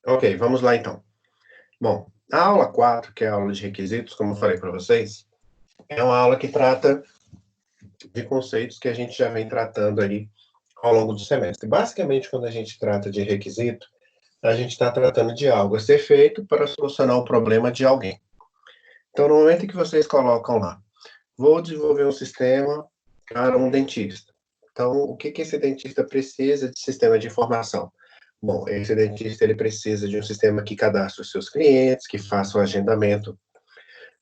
Ok, vamos lá então. Bom, a aula 4, que é a aula de requisitos, como eu falei para vocês, é uma aula que trata de conceitos que a gente já vem tratando aí ao longo do semestre. Basicamente, quando a gente trata de requisito, a gente está tratando de algo a ser feito para solucionar o problema de alguém. Então, no momento em que vocês colocam lá, vou desenvolver um sistema para um dentista. Então, o que esse dentista precisa de sistema de informação? Bom, esse dentista ele precisa de um sistema que cadastre os seus clientes, que faça o agendamento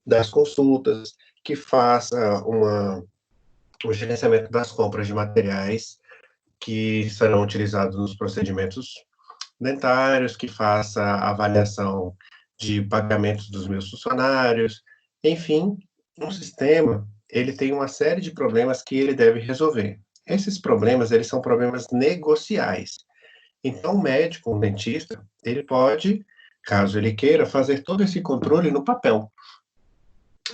das consultas, que faça o gerenciamento das compras de materiais que serão utilizados nos procedimentos dentários, que faça a avaliação de pagamentos dos meus funcionários, enfim, um sistema, ele tem uma série de problemas que ele deve resolver. Esses problemas, eles são problemas negociais. Então, o médico, o dentista, ele pode, caso ele queira, fazer todo esse controle no papel.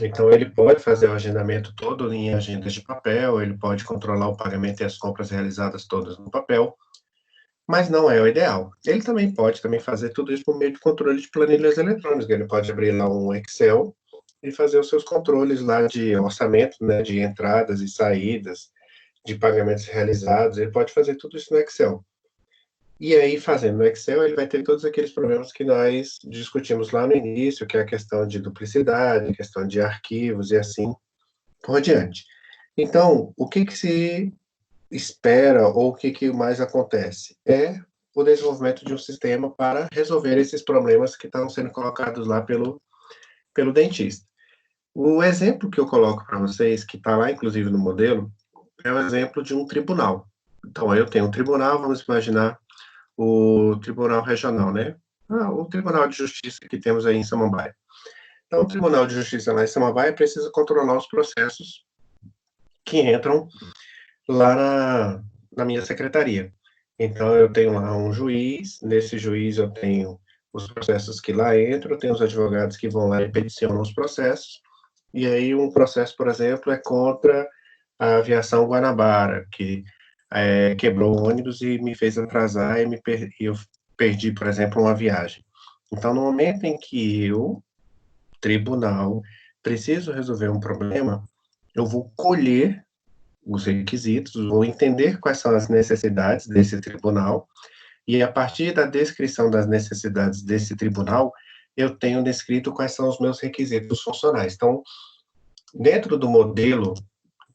Então, ele pode fazer o agendamento todo em agendas de papel, ele pode controlar o pagamento e as compras realizadas todas no papel, mas não é o ideal. Ele também pode fazer tudo isso por meio de controle de planilhas eletrônicas. Ele pode abrir lá um Excel e fazer os seus controles lá de orçamento, né, de entradas e saídas, de pagamentos realizados. Ele pode fazer tudo isso no Excel. E aí, fazendo no Excel, ele vai ter todos aqueles problemas que nós discutimos lá no início, que é a questão de duplicidade, a questão de arquivos e assim por diante. Então, o que se espera ou o que mais acontece? É o desenvolvimento de um sistema para resolver esses problemas que estão sendo colocados lá pelo dentista. O exemplo que eu coloco para vocês, que está lá inclusive no modelo, é o exemplo de um tribunal. Então, eu tenho um tribunal, vamos imaginar o Tribunal Regional, né? O Tribunal de Justiça que temos aí em Samambaia. Então, o Tribunal de Justiça lá em Samambaia precisa controlar os processos que entram lá na minha secretaria. Então, eu tenho lá um juiz, nesse juiz eu tenho os processos que lá entram, eu tenho os advogados que vão lá e peticionam os processos, e aí um processo, por exemplo, é contra a aviação Guanabara, que quebrou o ônibus e me fez atrasar e eu perdi, por exemplo, uma viagem. Então, no momento em que eu, tribunal, preciso resolver um problema, eu vou colher os requisitos, vou entender quais são as necessidades desse tribunal, e a partir da descrição das necessidades desse tribunal, eu tenho descrito quais são os meus requisitos funcionais. Então, dentro do modelo,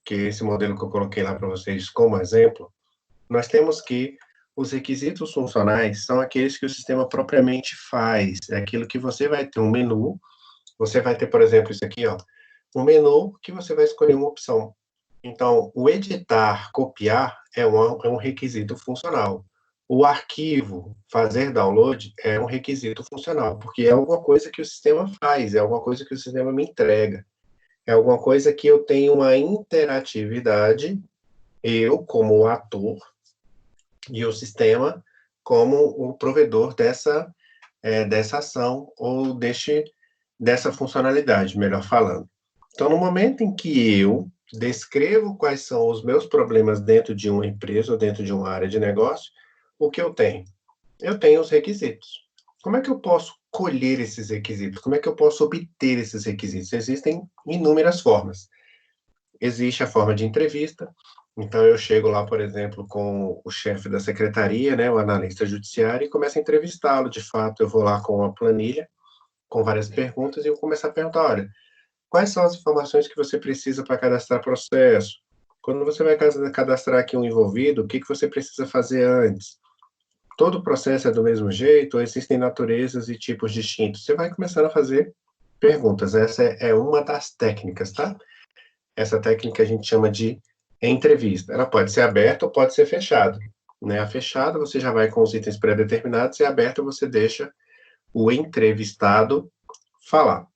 que é esse modelo que eu coloquei lá para vocês como exemplo, nós temos que os requisitos funcionais são aqueles que o sistema propriamente faz, é aquilo que você vai ter um menu, você vai ter, por exemplo, isso aqui, ó, um menu que você vai escolher uma opção. Então, o editar, copiar é um requisito funcional. O arquivo, fazer download, é um requisito funcional, porque é alguma coisa que o sistema faz, é alguma coisa que o sistema me entrega, é alguma coisa que eu tenho uma interatividade, eu como ator, e o sistema como o provedor dessa ação ou dessa funcionalidade, melhor falando. Então, no momento em que eu descrevo quais são os meus problemas dentro de uma empresa ou dentro de uma área de negócio, o que eu tenho? Eu tenho os requisitos. Como é que eu posso colher esses requisitos? Como é que eu posso obter esses requisitos? Existem inúmeras formas. Existe a forma de entrevista, então eu chego lá, por exemplo, com o chefe da secretaria, né, o analista judiciário, e começo a entrevistá-lo. De fato, eu vou lá com uma planilha, com várias perguntas, e eu começo a perguntar, olha, quais são as informações que você precisa para cadastrar processo? Quando você vai cadastrar aqui um envolvido, o que você precisa fazer antes? Todo o processo é do mesmo jeito ou existem naturezas e tipos distintos? Você vai começando a fazer perguntas. Essa é uma das técnicas, tá? Essa técnica a gente chama de entrevista. Ela pode ser aberta ou pode ser fechada. Né? A fechada você já vai com os itens pré-determinados e a aberta você deixa o entrevistado falar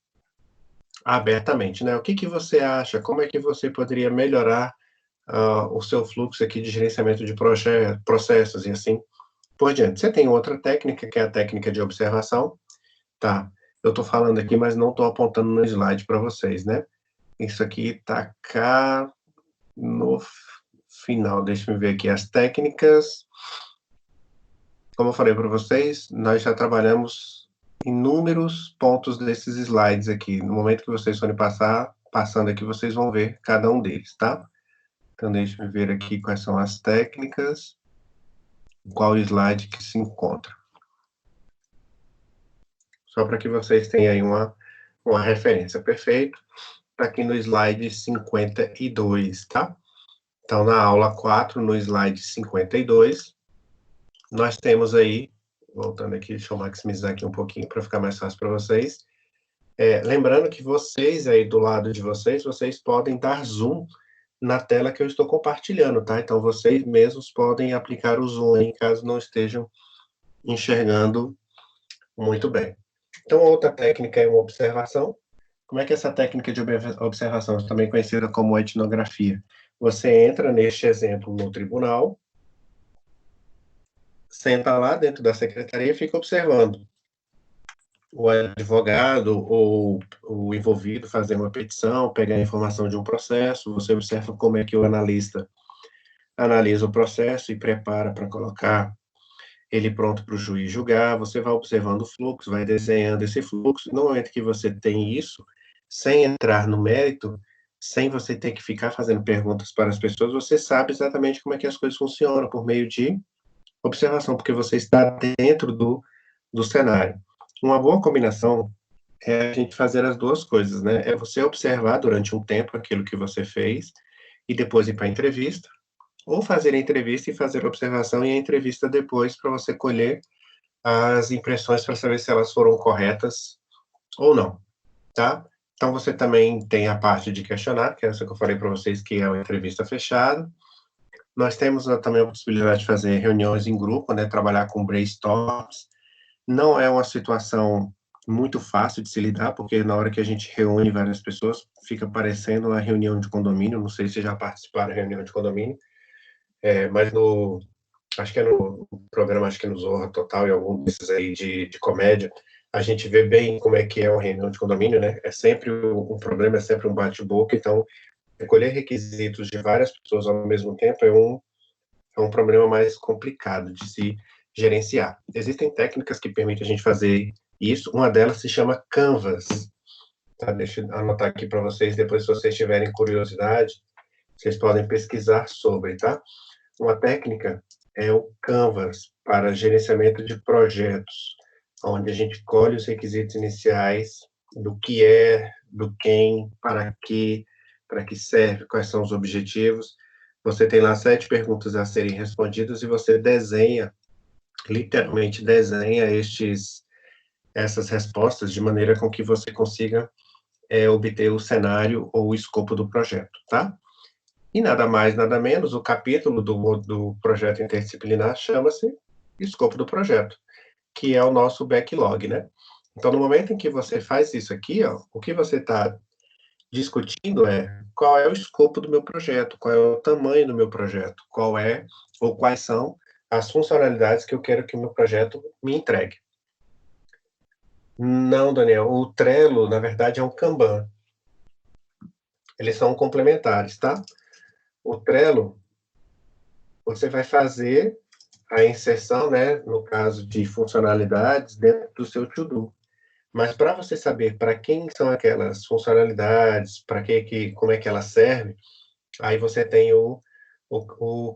abertamente, né? O que você acha? Como é que você poderia melhorar o seu fluxo aqui de gerenciamento de processos e assim por diante? Você tem outra técnica, que é a técnica de observação, tá? Eu estou falando aqui, mas não estou apontando no slide para vocês, né? Isso aqui está cá no final. Deixa eu ver aqui as técnicas. Como eu falei para vocês, nós já trabalhamos inúmeros pontos desses slides aqui. No momento que vocês forem passando aqui, vocês vão ver cada um deles, tá? Então, deixa eu ver aqui quais são as técnicas, qual slide que se encontra. Só para que vocês tenham aí uma referência. Perfeito. Tá aqui no slide 52, tá? Então, na aula 4, no slide 52, nós temos aí, voltando aqui, deixa eu maximizar aqui um pouquinho para ficar mais fácil para vocês. Lembrando que vocês aí do lado de vocês, vocês podem dar zoom na tela que eu estou compartilhando, tá? Então, vocês mesmos podem aplicar o zoom aí, caso não estejam enxergando muito bem. Então, outra técnica é uma observação. Como é que essa técnica de observação, também conhecida como etnografia? Você entra, neste exemplo, no tribunal, senta lá dentro da secretaria e fica observando o advogado ou o envolvido fazer uma petição, pegar a informação de um processo, você observa como é que o analista analisa o processo e prepara para colocar ele pronto para o juiz julgar, você vai observando o fluxo, vai desenhando esse fluxo, no momento que você tem isso, sem entrar no mérito, sem você ter que ficar fazendo perguntas para as pessoas, você sabe exatamente como é que as coisas funcionam, por meio de observação, porque você está dentro do cenário. Uma boa combinação é a gente fazer as duas coisas, né? É você observar durante um tempo aquilo que você fez e depois ir para a entrevista, ou fazer a entrevista e fazer a observação e a entrevista depois para você colher as impressões para saber se elas foram corretas ou não, tá? Então você também tem a parte de questionar, que é essa que eu falei para vocês, que é uma entrevista fechada. Nós temos também a possibilidade de fazer reuniões em grupo, né? Trabalhar com brainstorms. Não é uma situação muito fácil de se lidar, porque na hora que a gente reúne várias pessoas, fica parecendo uma reunião de condomínio. Não sei se já participaram de reunião de condomínio, mas acho que é no programa, acho que é no Zorra Total e algum desses aí de comédia, a gente vê bem como é que é uma reunião de condomínio, né? É sempre um problema, é sempre um bate-boca, então recolher requisitos de várias pessoas ao mesmo tempo é um problema mais complicado de se gerenciar. Existem técnicas que permitem a gente fazer isso, uma delas se chama Canvas, tá? Deixa eu anotar aqui para vocês, depois se vocês tiverem curiosidade, vocês podem pesquisar sobre, tá? Uma técnica é o Canvas para gerenciamento de projetos, onde a gente colhe os requisitos iniciais do que é, do quem, para que serve, quais são os objetivos. Você tem lá 7 perguntas a serem respondidas e você desenha, literalmente desenha essas respostas de maneira com que você consiga obter o cenário ou o escopo do projeto, tá? E nada mais, nada menos, o capítulo do projeto interdisciplinar chama-se Escopo do Projeto, que é o nosso backlog, né? Então, no momento em que você faz isso aqui, ó, o que você está discutindo é qual é o escopo do meu projeto, qual é o tamanho do meu projeto, qual é ou quais são as funcionalidades que eu quero que o meu projeto me entregue. Não, Daniel, o Trello, na verdade, é um Kanban. Eles são complementares, tá? O Trello, você vai fazer a inserção, né, no caso de funcionalidades, dentro do seu to-do. Mas para você saber para quem são aquelas funcionalidades, para como é que ela serve, aí você tem o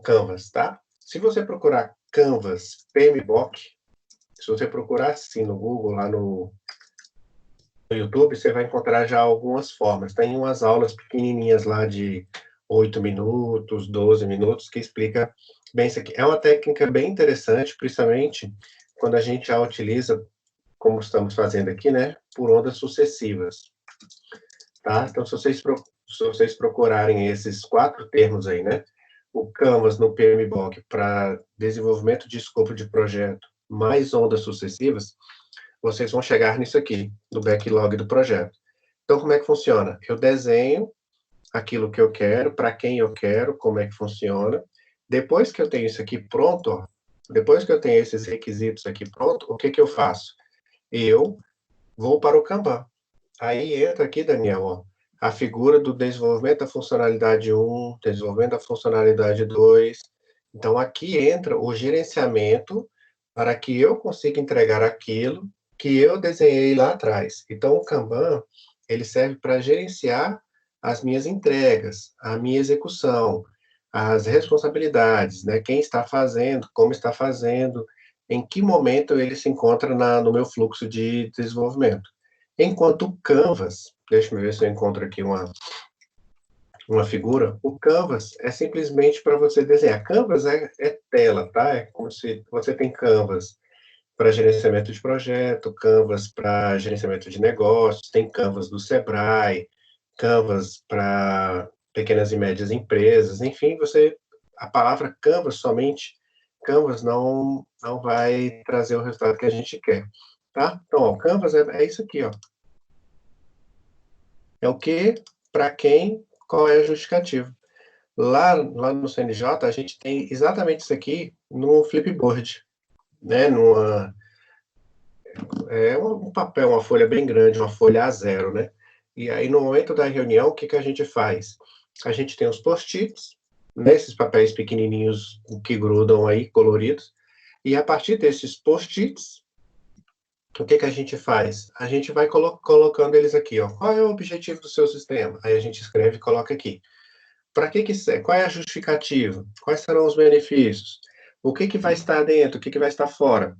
Canvas, tá? Se você procurar Canvas PMBOK, se você procurar assim no Google, lá no YouTube, você vai encontrar já algumas formas. Tem umas aulas pequenininhas lá de 8 minutos, 12 minutos, que explica bem isso aqui. É uma técnica bem interessante, principalmente quando a gente a utiliza, como estamos fazendo aqui, né, por ondas sucessivas, tá? Então, se vocês procurarem esses 4 termos aí, né, o Canvas no PMBOK para desenvolvimento de escopo de projeto mais ondas sucessivas, vocês vão chegar nisso aqui, no backlog do projeto. Então, como é que funciona? Eu desenho aquilo que eu quero, para quem eu quero, como é que funciona. Depois que eu tenho isso aqui pronto, ó, depois que eu tenho esses requisitos aqui pronto, o que que eu faço? Eu vou para o Kanban. Aí entra aqui, Daniel, ó, a figura do desenvolvimento da funcionalidade 1, desenvolvimento da funcionalidade 2. Então, aqui entra o gerenciamento para que eu consiga entregar aquilo que eu desenhei lá atrás. Então, o Kanban, ele serve para gerenciar as minhas entregas, a minha execução, as responsabilidades, né? Quem está fazendo, como está fazendo, em que momento ele se encontra no meu fluxo de desenvolvimento. Enquanto o Canvas, deixa eu ver se eu encontro aqui uma figura, o Canvas é simplesmente para você desenhar. Canvas é tela, tá? É como se você tem Canvas para gerenciamento de projeto, Canvas para gerenciamento de negócios, tem Canvas do Sebrae, Canvas para pequenas e médias empresas, enfim, a palavra Canvas somente, Canvas não vai trazer o resultado que a gente quer, tá? Então, ó, Canvas é isso aqui, ó. É o que, para quem, qual é a justificativa. Lá no CNJ, a gente tem exatamente isso aqui no Flipboard, né? Um papel, uma folha bem grande, uma folha A0, né? E aí, no momento da reunião, o que a gente faz? A gente tem os post-its, né, esses papéis pequenininhos que grudam aí, coloridos, e a partir desses post-its, o que a gente faz? A gente vai colocando eles aqui, ó. Qual é o objetivo do seu sistema? Aí a gente escreve e coloca aqui. Para que serve? Qual é a justificativa? Quais serão os benefícios? O que vai estar dentro? O que vai estar fora?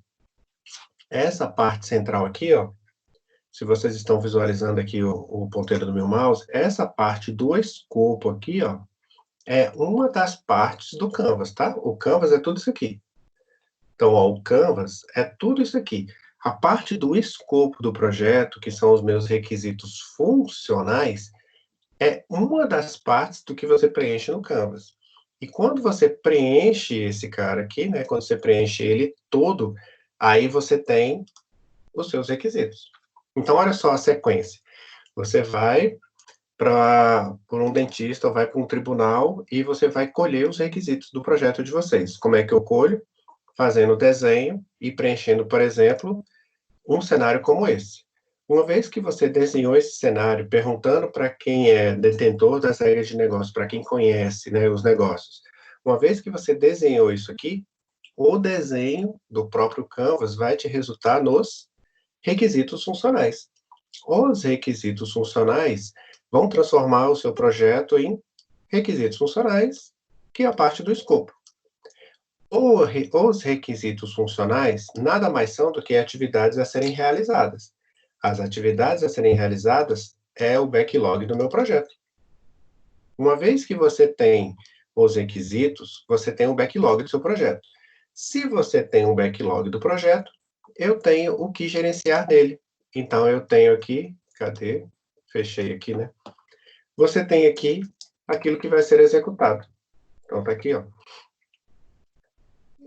Essa parte central aqui, ó, se vocês estão visualizando aqui o ponteiro do meu mouse, essa parte do escopo aqui, ó, é uma das partes do Canvas, tá? O Canvas é tudo isso aqui. Então, ó, o Canvas é tudo isso aqui. A parte do escopo do projeto, que são os meus requisitos funcionais, é uma das partes do que você preenche no Canvas. E quando você preenche esse cara aqui, né, quando você preenche ele todo, aí você tem os seus requisitos. Então, olha só a sequência. Você vai por um dentista ou vai para um tribunal e você vai colher os requisitos do projeto de vocês. Como é que eu colho? Fazendo o desenho e preenchendo, por exemplo, um cenário como esse. Uma vez que você desenhou esse cenário, perguntando para quem é detentor das regras de negócio, para quem conhece, né, os negócios, uma vez que você desenhou isso aqui, o desenho do próprio Canvas vai te resultar nos requisitos funcionais. Os requisitos funcionais vão transformar o seu projeto em requisitos funcionais, que é a parte do escopo. Os requisitos funcionais nada mais são do que atividades a serem realizadas. As atividades a serem realizadas é o backlog do meu projeto. Uma vez que você tem os requisitos, você tem o backlog do seu projeto. Se você tem um backlog do projeto, eu tenho o que gerenciar nele. Então, eu tenho aqui, cadê? Fechei aqui, né? Você tem aqui aquilo que vai ser executado. Então, tá aqui, ó.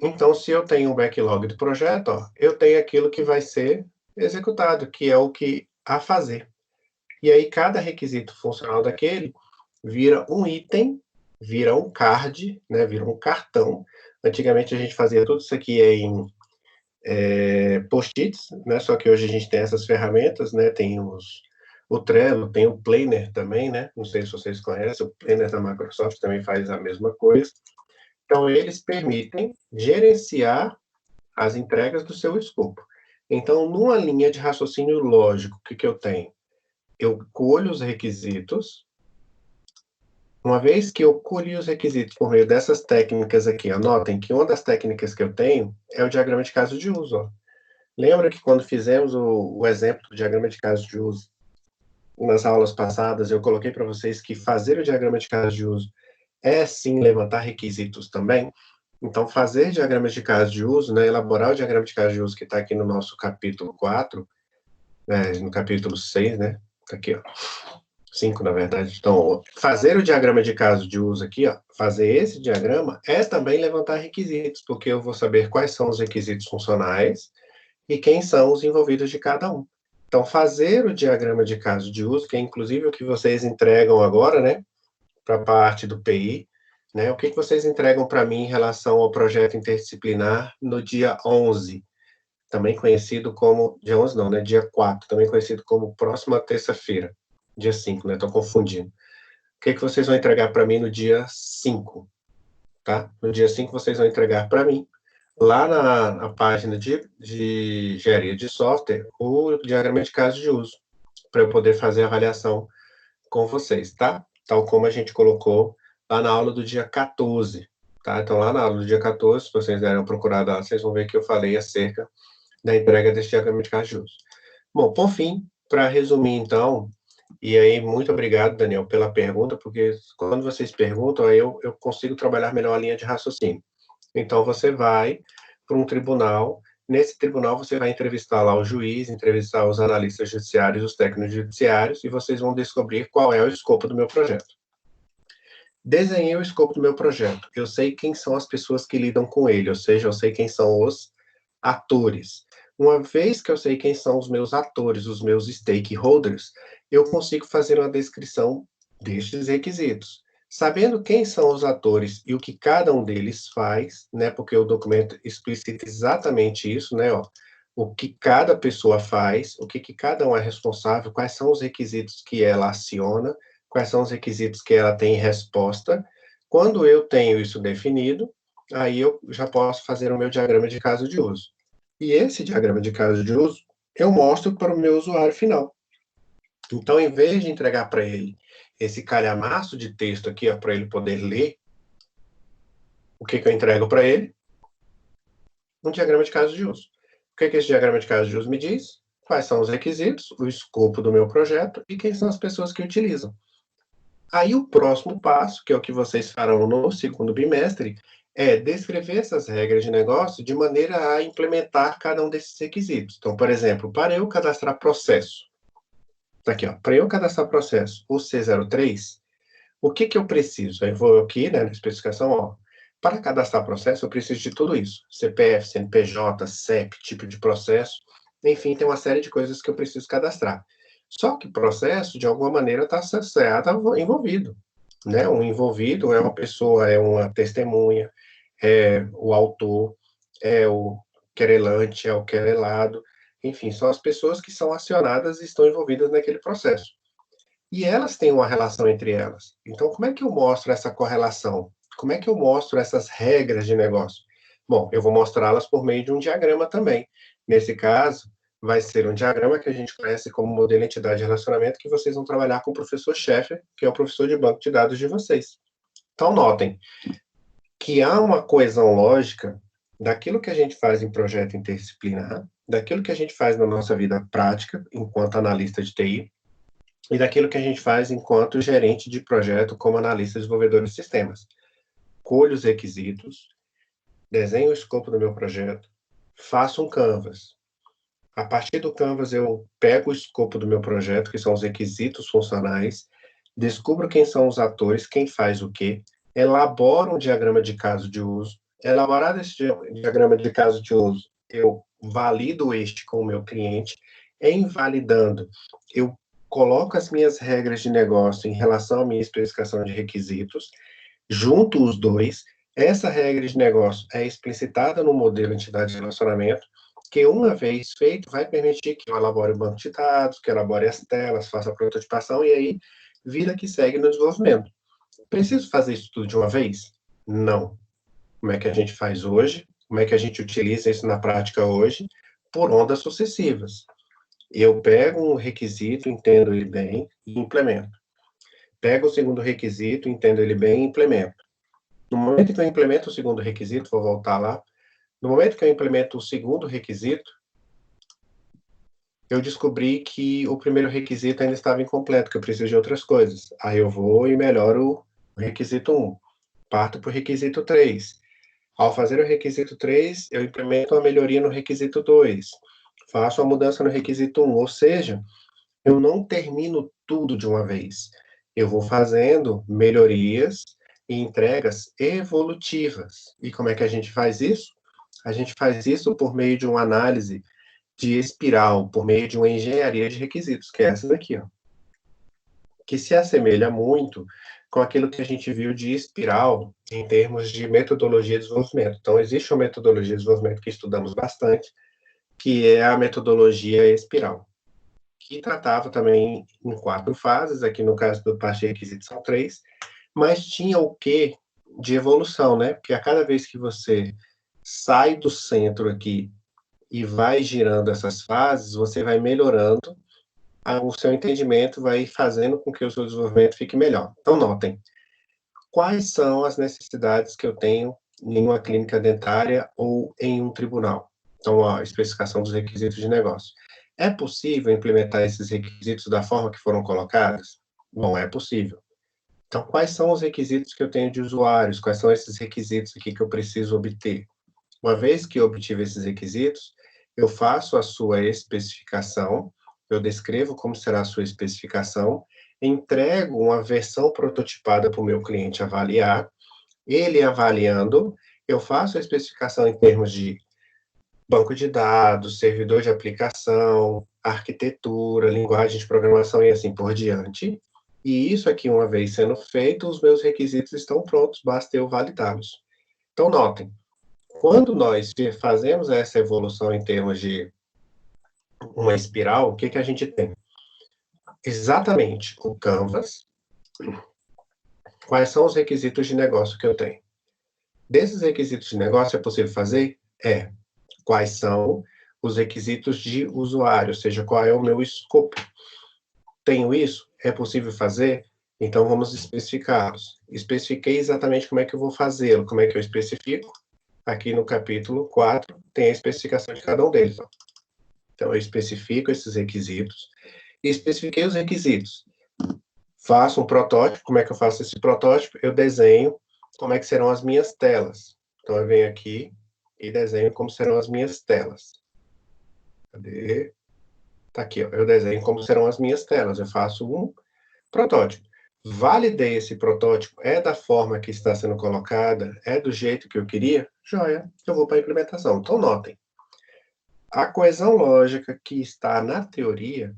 Então, se eu tenho um backlog do projeto, ó, eu tenho aquilo que vai ser executado, que é o que a fazer. E aí, cada requisito funcional daquele vira um item, vira um card, né, vira um cartão. Antigamente, a gente fazia tudo isso aqui em post-its, né, só que hoje a gente tem essas ferramentas, né, tem o Trello, tem o Planner também, né, não sei se vocês conhecem, o Planner da Microsoft também faz a mesma coisa. Então, eles permitem gerenciar as entregas do seu escopo. Então, numa linha de raciocínio lógico, o que eu tenho? Eu colho os requisitos. Uma vez que eu colhi os requisitos por meio dessas técnicas aqui, anotem que uma das técnicas que eu tenho é o diagrama de caso de uso. Ó. Lembra que quando fizemos o exemplo do diagrama de caso de uso, nas aulas passadas, eu coloquei para vocês que fazer o diagrama de caso de uso é sim levantar requisitos também. Então, fazer diagramas de caso de uso, né, elaborar o diagrama de caso de uso que está aqui no nosso capítulo 4, né, no capítulo 6, né, está aqui, ó, 5, na verdade. Então, fazer o diagrama de caso de uso aqui, ó, fazer esse diagrama é também levantar requisitos, porque eu vou saber quais são os requisitos funcionais e quem são os envolvidos de cada um. Então, fazer o diagrama de caso de uso, que é inclusive o que vocês entregam agora, né, para a parte do PI, né, o que vocês entregam para mim em relação ao projeto interdisciplinar no dia 11, também conhecido como, dia 11 não, né, dia 4, também conhecido como próxima terça-feira, dia 5, né, estou confundindo. O que vocês vão entregar para mim no dia 5, tá? No dia 5 vocês vão entregar para mim lá na página de engenharia de software, o diagrama de caso de uso, para eu poder fazer a avaliação com vocês, tá? Tal como a gente colocou lá na aula do dia 14, tá? Então, lá na aula do dia 14, se vocês deram uma procurada lá, vocês vão ver que eu falei acerca da entrega desse diagrama de caso de uso. Bom, por fim, para resumir, então, e aí, muito obrigado, Daniel, pela pergunta, porque quando vocês perguntam, aí eu consigo trabalhar melhor a linha de raciocínio. Então, você vai para um tribunal, nesse tribunal você vai entrevistar lá o juiz, entrevistar os analistas judiciários, os técnicos judiciários, e vocês vão descobrir qual é o escopo do meu projeto. Desenhei o escopo do meu projeto. Eu sei quem são as pessoas que lidam com ele, ou seja, eu sei quem são os atores. Uma vez que eu sei quem são os meus atores, os meus stakeholders, eu consigo fazer uma descrição destes requisitos. Sabendo quem são os atores e o que cada um deles faz, né, porque o documento explicita exatamente isso, né, ó, o que cada pessoa faz, o que cada um é responsável, quais são os requisitos que ela aciona, quais são os requisitos que ela tem em resposta. Quando eu tenho isso definido, aí eu já posso fazer o meu diagrama de caso de uso. E esse diagrama de caso de uso, eu mostro para o meu usuário final. Então, em vez de entregar para ele esse calhamaço de texto aqui, para ele poder ler, o que eu entrego para ele? Um diagrama de caso de uso. O que esse diagrama de caso de uso me diz? Quais são os requisitos, o escopo do meu projeto e quem são as pessoas que utilizam. Aí o próximo passo, que é o que vocês farão no segundo bimestre, é descrever essas regras de negócio de maneira a implementar cada um desses requisitos. Então, por exemplo, para eu cadastrar processo, tá aqui, ó, para eu cadastrar processo, o C03, o que eu preciso? Eu vou aqui, né, na especificação, ó, para cadastrar processo, eu preciso de tudo isso: CPF, CNPJ, CEP, tipo de processo, enfim, tem uma série de coisas que eu preciso cadastrar. Só que processo, de alguma maneira, está associado envolvido, né? Um envolvido é uma pessoa, é uma testemunha, é o autor, é o querelante, é o querelado, enfim, são as pessoas que são acionadas e estão envolvidas naquele processo. E elas têm uma relação entre elas. Então, como é que eu mostro essa correlação? Como é que eu mostro essas regras de negócio? Bom, eu vou mostrá-las por meio de um diagrama também. Nesse caso, vai ser um diagrama que a gente conhece como modelo entidade de relacionamento, que vocês vão trabalhar com o professor Schaeffer, que é o professor de banco de dados de vocês. Então, notem que há uma coesão lógica daquilo que a gente faz em projeto interdisciplinar, daquilo que a gente faz na nossa vida prática, enquanto analista de TI, e daquilo que a gente faz enquanto gerente de projeto como analista desenvolvedor de sistemas. Colho os requisitos, desenho o escopo do meu projeto, faço um canvas. A partir do canvas eu pego o escopo do meu projeto, que são os requisitos funcionais, descubro quem são os atores, quem faz o quê, elaboro um diagrama de caso de uso. Elaborado esse diagrama de caso de uso, eu valido este com o meu cliente. Em validando, eu coloco as minhas regras de negócio em relação à minha especificação de requisitos, junto os dois. Essa regra de negócio é explicitada no modelo entidade de relacionamento, que uma vez feito, vai permitir que eu elabore o banco de dados, que eu elabore as telas, faça a prototipação, e aí, vida que segue no desenvolvimento. Preciso fazer isso tudo de uma vez? Não. Como é que a gente faz hoje? Como é que a gente utiliza isso na prática hoje? Por ondas sucessivas. Eu pego um requisito, entendo ele bem e implemento. Pego o segundo requisito, entendo ele bem e implemento. No momento que eu implemento o segundo requisito, vou voltar lá, no momento que eu implemento o segundo requisito, eu descobri que o primeiro requisito ainda estava incompleto, que eu preciso de outras coisas. Aí eu vou e melhoro o requisito 1. Parto para o requisito 3. Ao fazer o requisito 3, eu implemento uma melhoria no requisito 2. Faço a mudança no requisito 1, ou seja, eu não termino tudo de uma vez. Eu vou fazendo melhorias e entregas evolutivas. E como é que a gente faz isso? A gente faz isso por meio de uma análise de espiral, por meio de uma engenharia de requisitos, que é essa daqui, ó, que se assemelha muito com aquilo que a gente viu de espiral em termos de metodologia de desenvolvimento. Então, existe uma metodologia de desenvolvimento que estudamos bastante, que é a metodologia espiral, que tratava também em 4 fases, aqui no caso do parte de requisitos são 3, mas tinha o quê de evolução, né? Porque a cada vez que você sai do centro aqui e vai girando essas fases, você vai melhorando, o seu entendimento vai fazendo com que o seu desenvolvimento fique melhor. Então, notem, quais são as necessidades que eu tenho em uma clínica dentária ou em um tribunal? Então, a especificação dos requisitos de negócio. É possível implementar esses requisitos da forma que foram colocados? Bom, é possível. Então, quais são os requisitos que eu tenho de usuários? Quais são esses requisitos aqui que eu preciso obter? Uma vez que eu obtive esses requisitos, eu faço a sua especificação, eu descrevo como será a sua especificação, entrego uma versão prototipada para o meu cliente avaliar, ele avaliando, eu faço a especificação em termos de banco de dados, servidor de aplicação, arquitetura, linguagem de programação e assim por diante. E isso aqui, uma vez sendo feito, os meus requisitos estão prontos, basta eu validá-los. Então, notem, quando nós fazemos essa evolução em termos de uma espiral, o que, que a gente tem? Exatamente o Canvas. Quais são os requisitos de negócio que eu tenho? Desses requisitos de negócio, é possível fazer? É. Quais são os requisitos de usuário, ou seja, qual é o meu escopo? Tenho isso? É possível fazer? Então, vamos especificá-los. Especifiquei exatamente como é que eu vou fazê-lo. Como é que eu especifico? Aqui no capítulo 4, tem a especificação de cada um deles. Então, eu especifico esses requisitos. E especifiquei os requisitos. Faço um protótipo. Como é que eu faço esse protótipo? Eu desenho como é que serão as minhas telas. Então, eu venho aqui e desenho como serão as minhas telas. Cadê? Tá aqui, ó. Eu desenho como serão as minhas telas. Eu faço um protótipo. Validei esse protótipo, é da forma que está sendo colocada, é do jeito que eu queria? Joia, eu vou para a implementação. Então, notem, a coesão lógica que está na teoria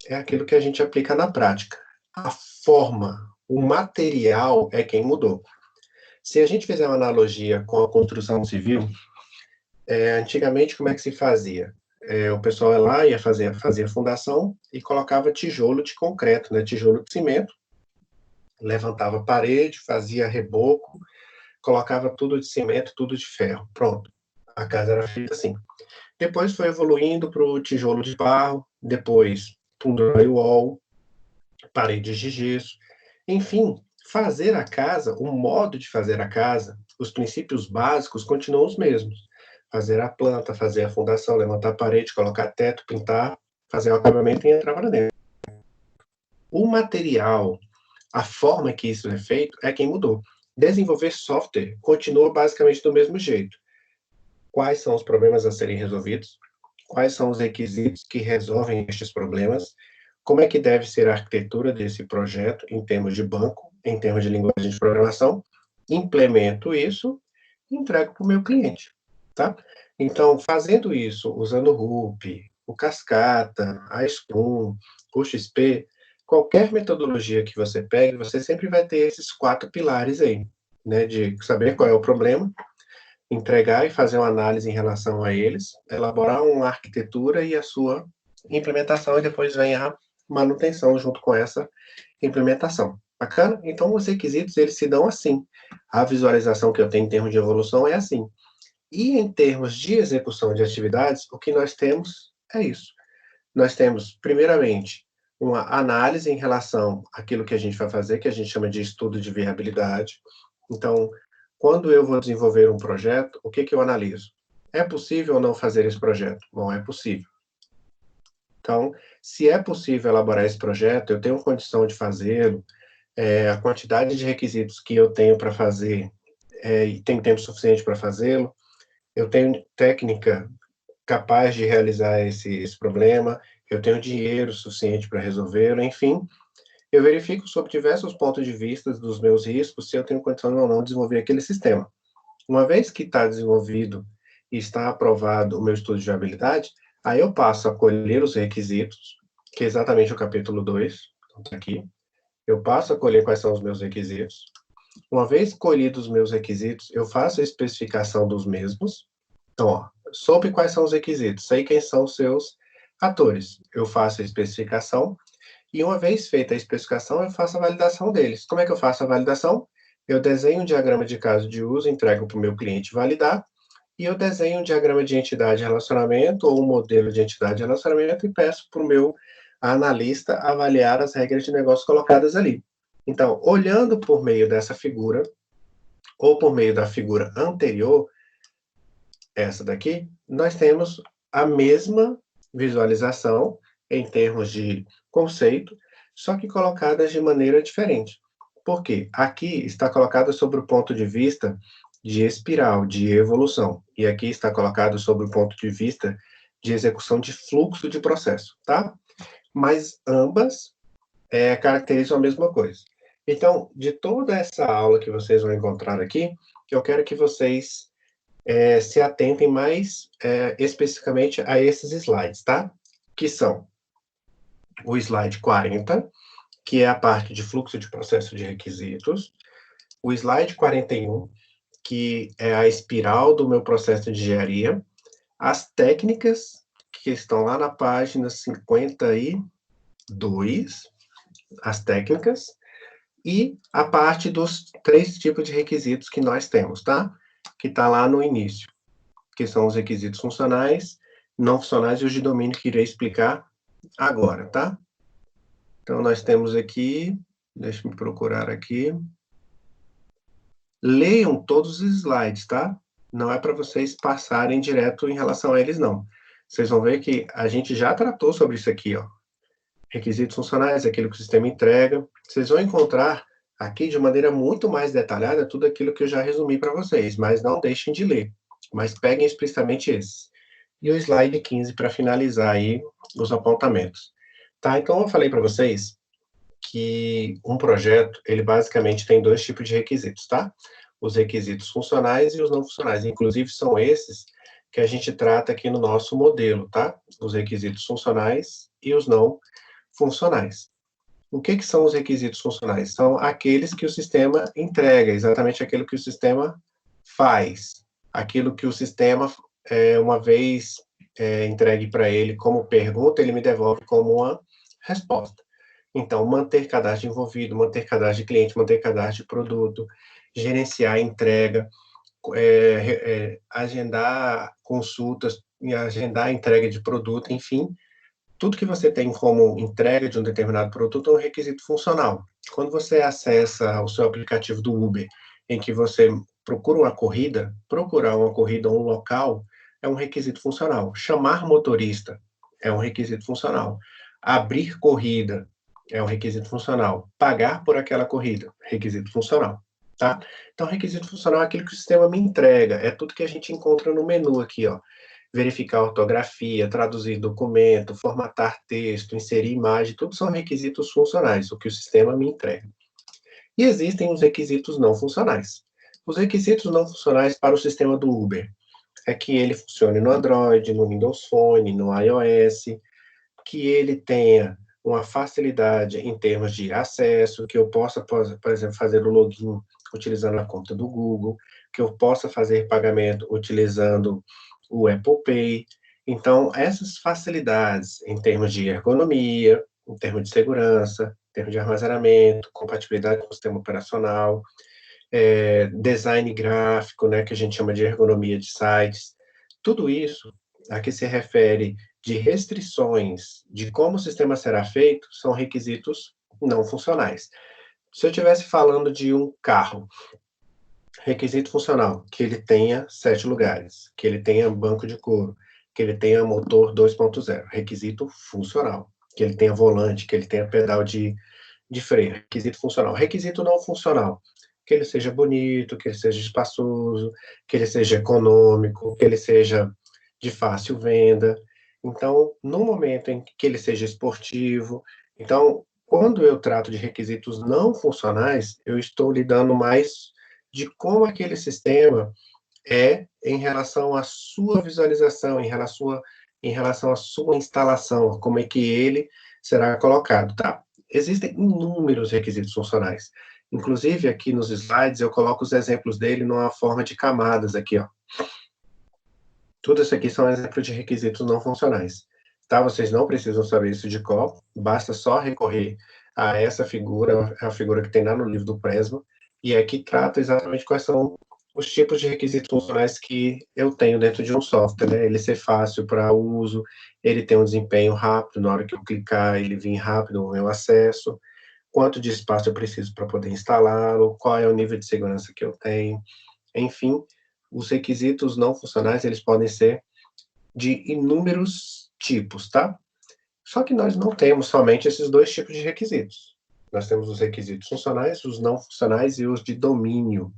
é aquilo que a gente aplica na prática. A forma, o material é quem mudou. Se a gente fizer uma analogia com a construção civil, antigamente como é que se fazia? O pessoal ia lá, fazia a fundação e colocava tijolo de concreto, né, tijolo de cimento, levantava a parede, fazia reboco, colocava tudo de cimento, tudo de ferro. Pronto. A casa era feita assim. Depois foi evoluindo para o tijolo de barro, depois para um drywall, paredes de gesso. Enfim, fazer a casa, o modo de fazer a casa, os princípios básicos continuam os mesmos. Fazer a planta, fazer a fundação, levantar a parede, colocar teto, pintar, fazer o acabamento e entrar para dentro. O material, a forma que isso é feito, é quem mudou. Desenvolver software continua basicamente do mesmo jeito. Quais são os problemas a serem resolvidos? Quais são os requisitos que resolvem estes problemas? Como é que deve ser a arquitetura desse projeto em termos de banco, em termos de linguagem de programação? Implemento isso e entrego para o meu cliente, tá? Então, fazendo isso, usando o Ruby, o Cascata, a Scrum, o XP, qualquer metodologia que você pegue, você sempre vai ter esses 4 pilares aí, né? De saber qual é o problema, entregar e fazer uma análise em relação a eles, elaborar uma arquitetura e a sua implementação, e depois vem a manutenção junto com essa implementação. Bacana? Então, os requisitos, eles se dão assim. A visualização que eu tenho em termos de evolução é assim. E em termos de execução de atividades, o que nós temos é isso. Nós temos, primeiramente, uma análise em relação àquilo que a gente vai fazer, que a gente chama de estudo de viabilidade. Então, quando eu vou desenvolver um projeto, o que eu analiso? É possível ou não fazer esse projeto? Bom, é possível. Então, se é possível elaborar esse projeto, eu tenho condição de fazê-lo, a quantidade de requisitos que eu tenho para fazer, e tenho tempo suficiente para fazê-lo, eu tenho técnica capaz de realizar esse problema, eu tenho dinheiro suficiente para resolvê-lo, enfim, eu verifico sob diversos pontos de vista dos meus riscos se eu tenho condição ou não de desenvolver aquele sistema. Uma vez que está desenvolvido e está aprovado o meu estudo de viabilidade, aí eu passo a colher os requisitos, que é exatamente o capítulo 2, então tá aqui. Eu passo a colher quais são os meus requisitos. Uma vez colhidos os meus requisitos, eu faço a especificação dos mesmos. Então, ó, soube quais são os requisitos, sei quem são os seus atores. Eu faço a especificação e uma vez feita a especificação, eu faço a validação deles. Como é que eu faço a validação? Eu desenho um diagrama de caso de uso, entrego para o meu cliente validar, e eu desenho um diagrama de entidade de relacionamento ou um modelo de entidade de relacionamento e peço para o meu analista avaliar as regras de negócio colocadas ali. Então, olhando por meio dessa figura, ou por meio da figura anterior, essa daqui, nós temos a mesma visualização em termos de conceito, só que colocadas de maneira diferente. Por quê? Aqui está colocada sobre o ponto de vista de espiral, de evolução, e aqui está colocado sobre o ponto de vista de execução de fluxo de processo, tá? Mas ambas caracterizam a mesma coisa. Então, de toda essa aula que vocês vão encontrar aqui, eu quero que vocês se atentem mais especificamente a esses slides, tá? Que são o slide 40, que é a parte de fluxo de processo de requisitos, o slide 41, que é a espiral do meu processo de engenharia, as técnicas, que estão lá na página 52, as técnicas, e a parte dos 3 tipos de requisitos que nós temos, tá? Que está lá no início, que são os requisitos funcionais, não funcionais e os de domínio que irei explicar agora, tá? Então, nós temos aqui, deixa eu procurar aqui. Leiam todos os slides, tá? Não é para vocês passarem direto em relação a eles, não. Vocês vão ver que a gente já tratou sobre isso aqui, ó. Requisitos funcionais, aquilo que o sistema entrega. Vocês vão encontrar aqui de maneira muito mais detalhada tudo aquilo que eu já resumi para vocês, mas não deixem de ler. Mas peguem explicitamente esses. E o slide 15 para finalizar aí os apontamentos. Tá, então eu falei para vocês que um projeto, ele basicamente tem 2 tipos de requisitos, tá? Os requisitos funcionais e os não funcionais. Inclusive, são esses que a gente trata aqui no nosso modelo, tá? Os requisitos funcionais e os não funcionais. O que são os requisitos funcionais? São aqueles que o sistema entrega, exatamente aquilo que o sistema faz. Aquilo que o sistema, uma vez entregue para ele como pergunta, ele me devolve como uma resposta. Então, manter cadastro envolvido, manter cadastro de cliente, manter cadastro de produto, gerenciar a entrega, agendar consultas, agendar a entrega de produto, enfim, tudo que você tem como entrega de um determinado produto é um requisito funcional. Quando você acessa o seu aplicativo do Uber, em que você procurar uma corrida ou um local, é um requisito funcional. Chamar motorista é um requisito funcional. Abrir corrida é um requisito funcional. Pagar por aquela corrida, requisito funcional. Tá? Então, requisito funcional é aquilo que o sistema me entrega. É tudo que a gente encontra no menu aqui, ó. Verificar a ortografia, traduzir documento, formatar texto, inserir imagem, tudo são requisitos funcionais, o que o sistema me entrega. E existem os requisitos não funcionais. Os requisitos não funcionais para o sistema do Uber é que ele funcione no Android, no Windows Phone, no iOS, que ele tenha uma facilidade em termos de acesso, que eu possa, por exemplo, fazer o login utilizando a conta do Google, que eu possa fazer pagamento utilizando o Apple Pay. Então, essas facilidades em termos de ergonomia, em termos de segurança, em termos de armazenamento, compatibilidade com o sistema operacional, design gráfico, né, que a gente chama de ergonomia de sites, tudo isso a que se refere de restrições de como o sistema será feito são requisitos não funcionais. Se eu estivesse falando de um carro, requisito funcional, que ele tenha 7 lugares, que ele tenha banco de couro, que ele tenha motor 2.0, requisito funcional, que ele tenha volante, que ele tenha pedal de freio, requisito funcional. Requisito não funcional, que ele seja bonito, que ele seja espaçoso, que ele seja econômico, que ele seja de fácil venda. Então, no momento em que ele seja esportivo, então, quando eu trato de requisitos não funcionais, eu estou lidando mais de como aquele sistema é em relação à sua visualização, em relação à sua instalação, como é que ele será colocado, tá? Existem inúmeros requisitos funcionais. Inclusive, aqui nos slides, eu coloco os exemplos dele numa forma de camadas aqui, ó. Tudo isso aqui são exemplos de requisitos não funcionais. Tá? Vocês não precisam saber isso de cor, basta só recorrer a essa figura, a figura que tem lá no livro do Presma, e aqui trata exatamente quais são os tipos de requisitos funcionais que eu tenho dentro de um software, né? Ele ser fácil para uso, ele ter um desempenho rápido, na hora que eu clicar, ele vir rápido no meu acesso, quanto de espaço eu preciso para poder instalá-lo, qual é o nível de segurança que eu tenho, enfim, os requisitos não funcionais, eles podem ser de inúmeros tipos, tá? Só que nós não temos somente esses dois tipos de requisitos. Nós temos os requisitos funcionais, os não funcionais e os de domínio.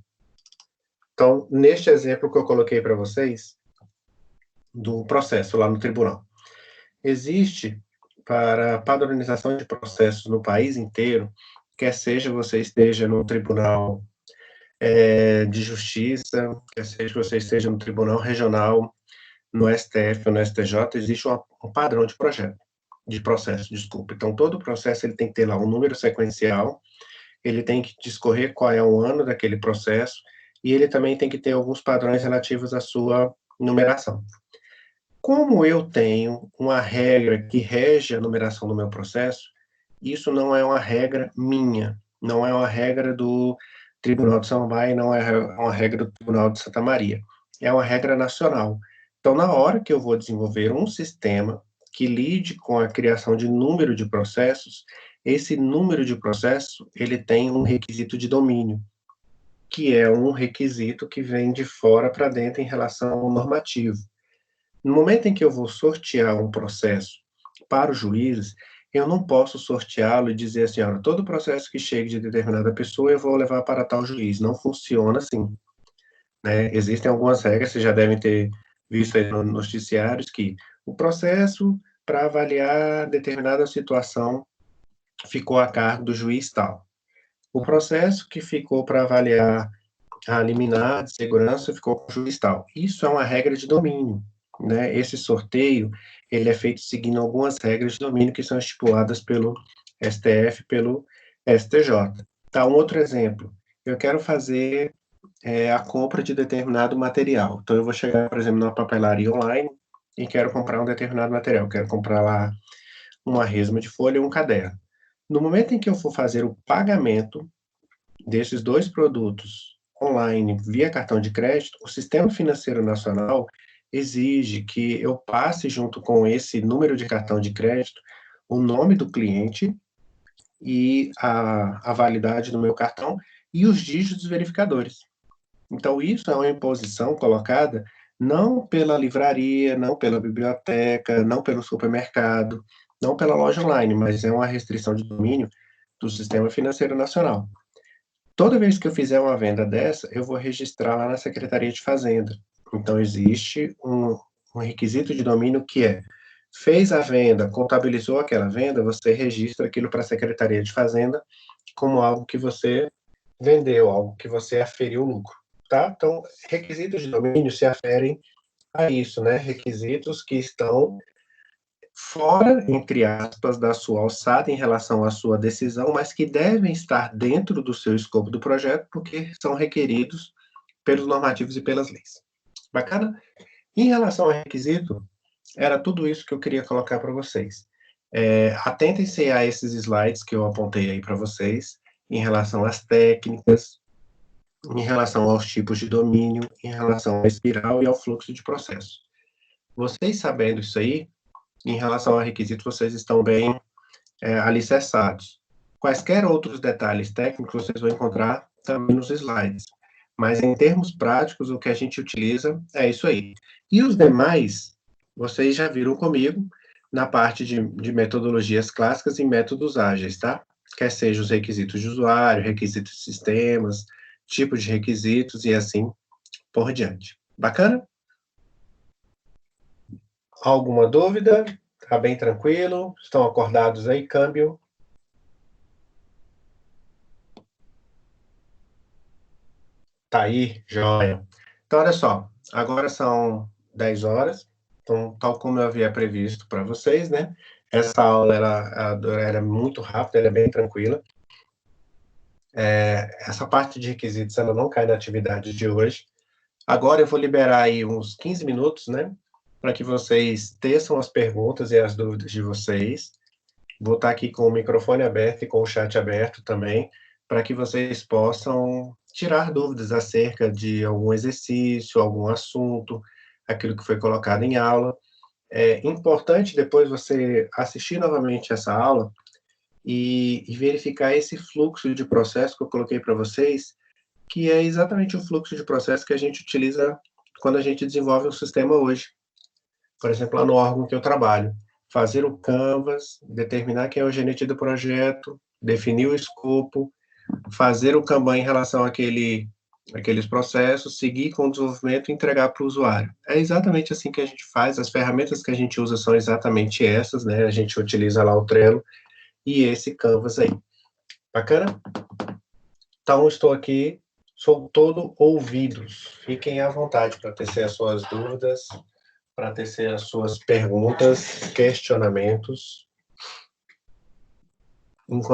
Então, neste exemplo que eu coloquei para vocês, do processo lá no tribunal, existe para padronização de processos no país inteiro, quer seja você esteja no tribunal de justiça, quer seja você esteja no tribunal regional, no STF ou no STJ, existe um padrão de projeto, de processo, desculpa. Então, todo processo ele tem que ter lá um número sequencial, ele tem que discorrer qual é o ano daquele processo, e ele também tem que ter alguns padrões relativos à sua numeração. Como eu tenho uma regra que rege a numeração do meu processo, isso não é uma regra minha, não é uma regra do Tribunal de Samambaia, não é uma regra do Tribunal de Santa Maria, é uma regra nacional. Então, na hora que eu vou desenvolver um sistema que lide com a criação de número de processos, esse número de processo, ele tem um requisito de domínio, que é um requisito que vem de fora para dentro em relação ao normativo. No momento em que eu vou sortear um processo para os juízes, eu não posso sorteá-lo e dizer assim, olha, todo processo que chegue de determinada pessoa eu vou levar para tal juiz. Não funciona assim, né? Existem algumas regras, vocês já devem ter visto aí nos noticiários, que o processo para avaliar determinada situação ficou a cargo do juiz tal. O processo que ficou para avaliar a liminar de segurança ficou com o juiz tal. Isso é uma regra de domínio, né? Esse sorteio, ele é feito seguindo algumas regras de domínio que são estipuladas pelo STF, pelo STJ. Tá, um outro exemplo. Eu quero fazer a compra de determinado material. Então, eu vou chegar, por exemplo, numa papelaria online e quero comprar um determinado material. Quero comprar lá uma resma de folha e um caderno. No momento em que eu for fazer o pagamento desses dois produtos online via cartão de crédito, o Sistema Financeiro Nacional exige que eu passe junto com esse número de cartão de crédito o nome do cliente e a validade do meu cartão e os dígitos verificadores. Então, isso é uma imposição colocada não pela livraria, não pela biblioteca, não pelo supermercado, não pela loja online, mas é uma restrição de domínio do Sistema Financeiro Nacional. Toda vez que eu fizer uma venda dessa, eu vou registrar lá na Secretaria de Fazenda. Então, existe um requisito de domínio que é, fez a venda, contabilizou aquela venda, você registra aquilo para a Secretaria de Fazenda como algo que você vendeu, algo que você aferiu lucro, tá? Então, requisitos de domínio se aferem a isso, né? Requisitos que estão fora, entre aspas, da sua alçada em relação à sua decisão, mas que devem estar dentro do seu escopo do projeto, porque são requeridos pelos normativos e pelas leis. Bacana? Em relação ao requisito, era tudo isso que eu queria colocar para vocês. Atentem-se a esses slides que eu apontei aí para vocês, em relação às técnicas, em relação aos tipos de domínio, em relação à espiral e ao fluxo de processo. Vocês sabendo isso aí, em relação ao requisito, vocês estão bem alicerçados. Quaisquer outros detalhes técnicos vocês vão encontrar também nos slides. Mas em termos práticos, o que a gente utiliza é isso aí. E os demais, vocês já viram comigo na parte de metodologias clássicas e métodos ágeis, tá? Quer seja os requisitos de usuário, requisitos de sistemas, tipo de requisitos e assim por diante. Bacana? Alguma dúvida? Tá bem tranquilo? Estão acordados aí, câmbio? Tá aí, joia. Então, olha só, agora são 10 horas, então, tal como eu havia previsto para vocês, né? Essa aula era muito rápida, ela é bem tranquila. Essa parte de requisitos, ela não cai na atividade de hoje. Agora eu vou liberar aí uns 15 minutos, né? Para que vocês teçam as perguntas e as dúvidas de vocês. Vou estar aqui com o microfone aberto e com o chat aberto também, para que vocês possam tirar dúvidas acerca de algum exercício, algum assunto, aquilo que foi colocado em aula. É importante depois você assistir novamente essa aula e verificar esse fluxo de processo que eu coloquei para vocês, que é exatamente o fluxo de processo que a gente utiliza quando a gente desenvolve um sistema hoje. Por exemplo, lá no órgão que eu trabalho, fazer o Canvas, determinar quem é o gerente do projeto, definir o escopo, fazer o Kanban em relação àqueles processos, seguir com o desenvolvimento e entregar para o usuário. É exatamente assim que a gente faz, as ferramentas que a gente usa são exatamente essas, né? A gente utiliza lá o Trello e esse Canvas aí. Bacana? Então, estou aqui, sou todo ouvidos. Fiquem à vontade para tecer as suas dúvidas, para tecer as suas perguntas, questionamentos.